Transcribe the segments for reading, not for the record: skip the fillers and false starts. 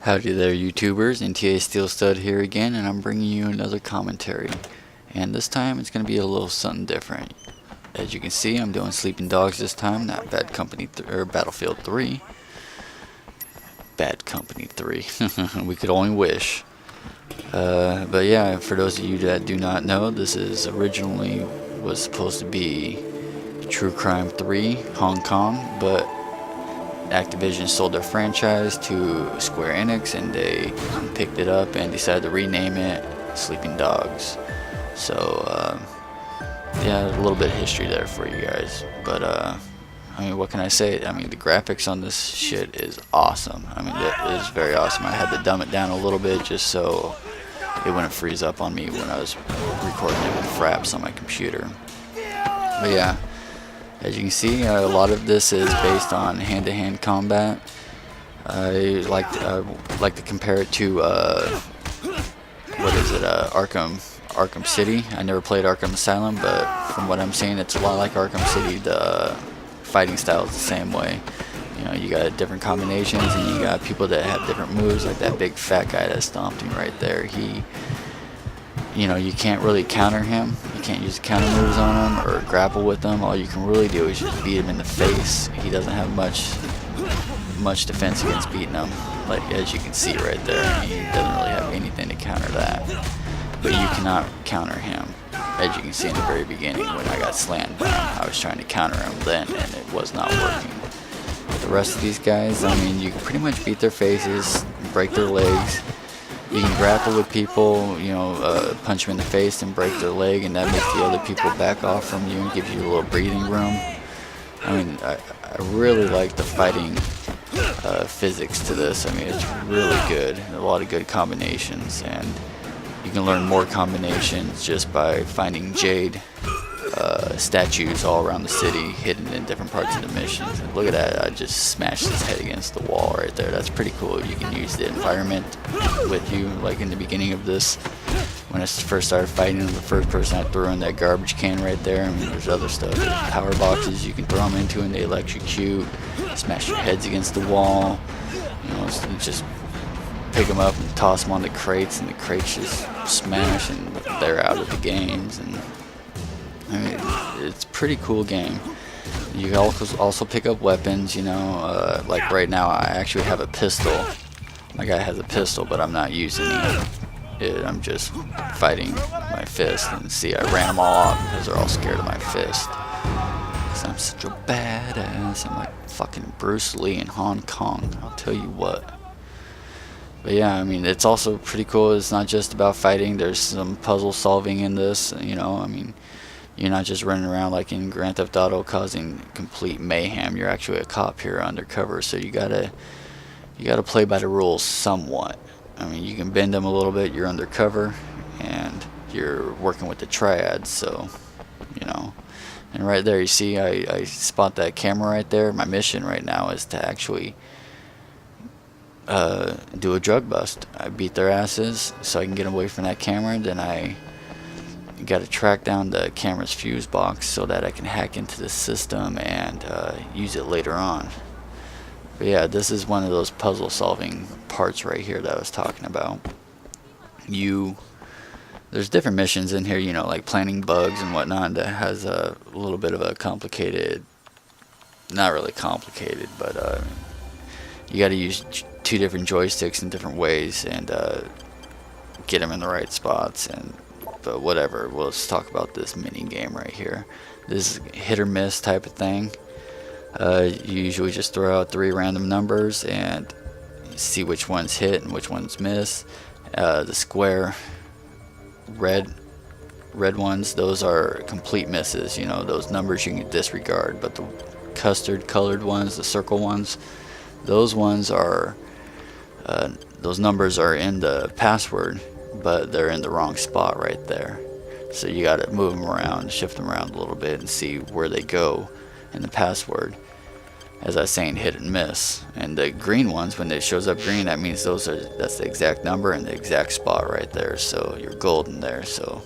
Howdy there, YouTubers. NTA Steel Stud here again, and I'm bringing you another commentary. And this time it's going to be a little something different. As you can see, I'm doing Sleeping Dogs this time, not Bad Company or Battlefield 3. Bad Company 3. We could only wish. But yeah, for those of you that do not know, this is originally was supposed to be True Crime 3 Hong Kong, but Activision sold their franchise to Square Enix, and they picked it up and decided to rename it Sleeping Dogs. So yeah, a little bit of history there for you guys. But I mean, what can I say? I mean, the graphics on this shit is awesome. I mean, it is very awesome. I had to dumb it down a little bit just so it wouldn't freeze up on me when I was recording it with fraps on my computer. But yeah, as you can see, a lot of this is based on hand-to-hand combat. I like to compare it to what is it? Arkham City. I never played Arkham Asylum, but from what I'm seeing, it's a lot like Arkham City. The fighting style is the same way. You know, you got different combinations, and you got people that have different moves, like that big fat guy that stomped me right there. He, you know, you can't really counter him. You can't use counter moves on him or grapple with him. All you can really do is just beat him in the face. He doesn't have much defense against beating him. Like, as you can see right there, he doesn't really have anything to counter that. But you cannot counter him. As you can see in the very beginning, when I got slammed by him, I was trying to counter him then, and it was not working. But the rest of these guys, I mean, you can pretty much beat their faces, break their legs. You can grapple with people, you know, punch them in the face and break their leg, and that makes the other people back off from you and gives you a little breathing room. I mean, I really like the fighting physics to this. I mean, it's really good. A lot of good combinations, and you can learn more combinations just by finding jade statues all around the city, hidden in different parts of the missions. And look at that, I just smashed his head against the wall right there. That's pretty cool. You can use the environment with you, like in the beginning of this, when I first started fighting him, the first person I threw in that garbage can right there. I mean, there's other stuff. There's power boxes you can throw them into and they electrocute, smash your heads against the wall, you know, just pick them up and toss them on the crates, and the crates just smash and they're out of the games. And I mean, it's a pretty cool game. You can also pick up weapons, you know, like right now I actually have a pistol. My guy has a pistol, but I'm not using it. I'm just fighting my fist, and see, I ran them all off because they're all scared of my fist. Because I'm such a badass. I'm like fucking Bruce Lee in Hong Kong, I'll tell you what. But yeah, I mean, it's also pretty cool. It's not just about fighting. There's some puzzle solving in this, you know. I mean, you're not just running around like in Grand Theft Auto causing complete mayhem. You're actually a cop here undercover, so you gotta play by the rules somewhat. I mean, you can bend them a little bit. You're undercover, and you're working with the triads, so, you know. And right there, you see, I spot that camera right there. My mission right now is to actually do a drug bust. I beat their asses so I can get away from that camera. Then I got to track down the camera's fuse box so that I can hack into the system and use it later on. But yeah, this is one of those puzzle solving parts right here that I was talking about. There's different missions in here, you know, like planting bugs and whatnot, that has a little bit of a complicated, not really complicated, but you got to use two different joysticks in different ways and get them in the right spots. But whatever, well, let's talk about this mini game right here. This is hit or miss type of thing. You usually just throw out 3 random numbers and see which ones hit and which ones miss. The square red ones, those are complete misses. You know, those numbers you can disregard. But the custard colored ones, the circle ones, those ones are those numbers are in the password, but they're in the wrong spot right there. So you got to move them around, shift them around a little bit, and see where they go in the password. As I was saying, hit and miss. And the green ones, when it shows up green, that means that's the exact number and the exact spot right there. So you're golden there. So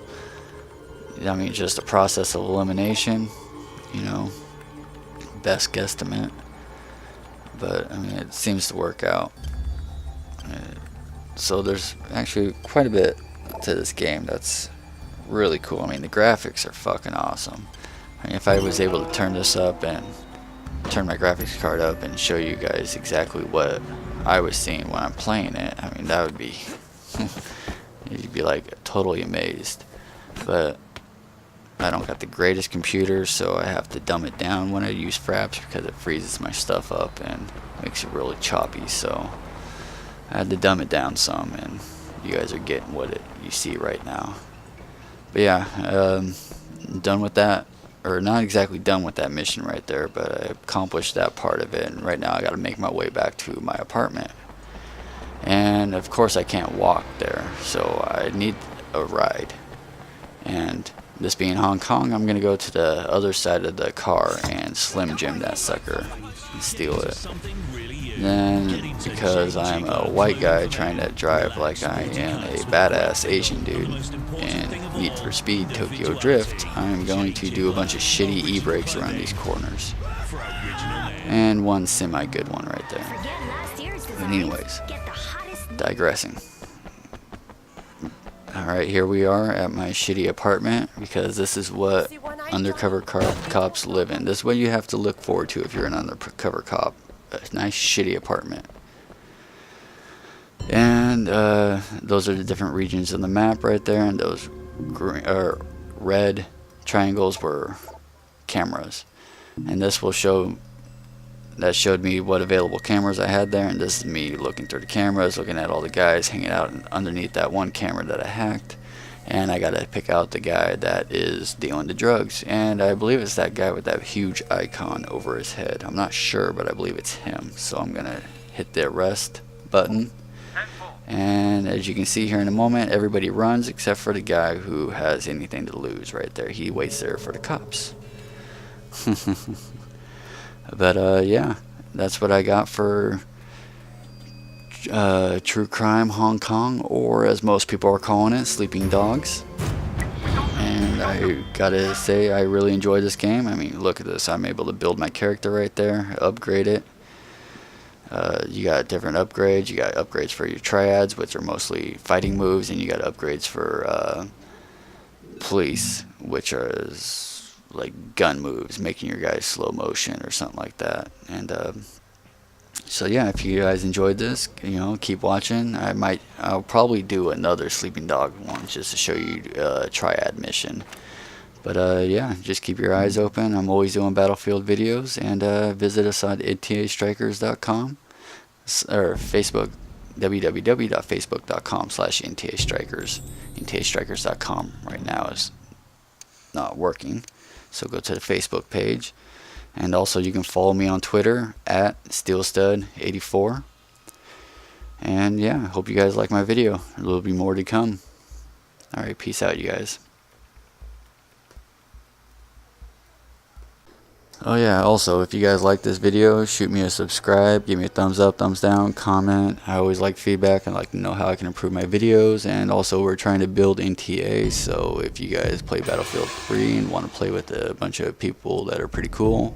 I mean, just a process of elimination, you know, best guesstimate. But I mean, it seems to work out. So there's actually quite a bit to this game that's really cool. I mean, the graphics are fucking awesome. I mean, if I was able to turn this up and turn my graphics card up and show you guys exactly what I was seeing when I'm playing it, I mean, that would be you'd be like totally amazed. But I don't got the greatest computer, so I have to dumb it down when I use Fraps because it freezes my stuff up and makes it really choppy. So I had to dumb it down some, and you guys are getting what you see right now. But yeah, done with that, or not exactly done with that mission right there, but I accomplished that part of it, and right now I got to make my way back to my apartment. And of course I can't walk there, so I need a ride. And this being Hong Kong, I'm gonna go to the other side of the car and Slim Jim that sucker and steal it. Then, because I'm a white guy trying to drive like I am a badass Asian dude in Need for Speed Tokyo Drift, I'm going to do a bunch of shitty e-brakes around these corners. And one semi-good one right there. But anyways, digressing. Alright, here we are at my shitty apartment, because this is what undercover cops live in. This is what you have to look forward to if you're an undercover cop. A nice shitty apartment. And those are the different regions of the map right there, and those green, red triangles were cameras. And this will show, that showed me what available cameras I had there, and this is me looking through the cameras, looking at all the guys hanging out underneath that one camera that I hacked. And I gotta pick out the guy that is dealing the drugs, and I believe it's that guy with that huge icon over his head. I'm not sure, but I believe it's him. So I'm gonna hit the arrest button, and as you can see here in a moment, everybody runs except for the guy who has anything to lose right there. He waits there for the cops. But yeah, that's what I got for True Crime Hong Kong, or as most people are calling it, Sleeping Dogs. And I gotta say, I really enjoyed this game. I mean, look at this. I'm able to build my character right there, upgrade it. You got different upgrades. You got upgrades for your triads, which are mostly fighting moves, and you got upgrades for police, which are like gun moves, making your guys slow motion or something like that. And so yeah, if you guys enjoyed this, you know, keep watching. I'll probably do another Sleeping Dog one just to show you a triad mission. But yeah, just keep your eyes open. I'm always doing Battlefield videos, and visit us on ntastrikers.com or Facebook, www.facebook.com/ntastrikers. ntastrikers.com right now is not working, so go to the Facebook page. And also you can follow me on Twitter at SteelStud84. And yeah, hope you guys like my video. There will be more to come. Alright, peace out, you guys. Oh yeah, also, if you guys like this video, shoot me a subscribe, give me a thumbs up, thumbs down, comment. I always like feedback. I like to know how I can improve my videos. And also, we're trying to build NTA, so if you guys play Battlefield 3 and want to play with a bunch of people that are pretty cool,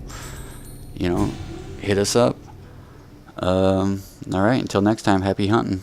you know, hit us up. Alright, until next time, happy hunting.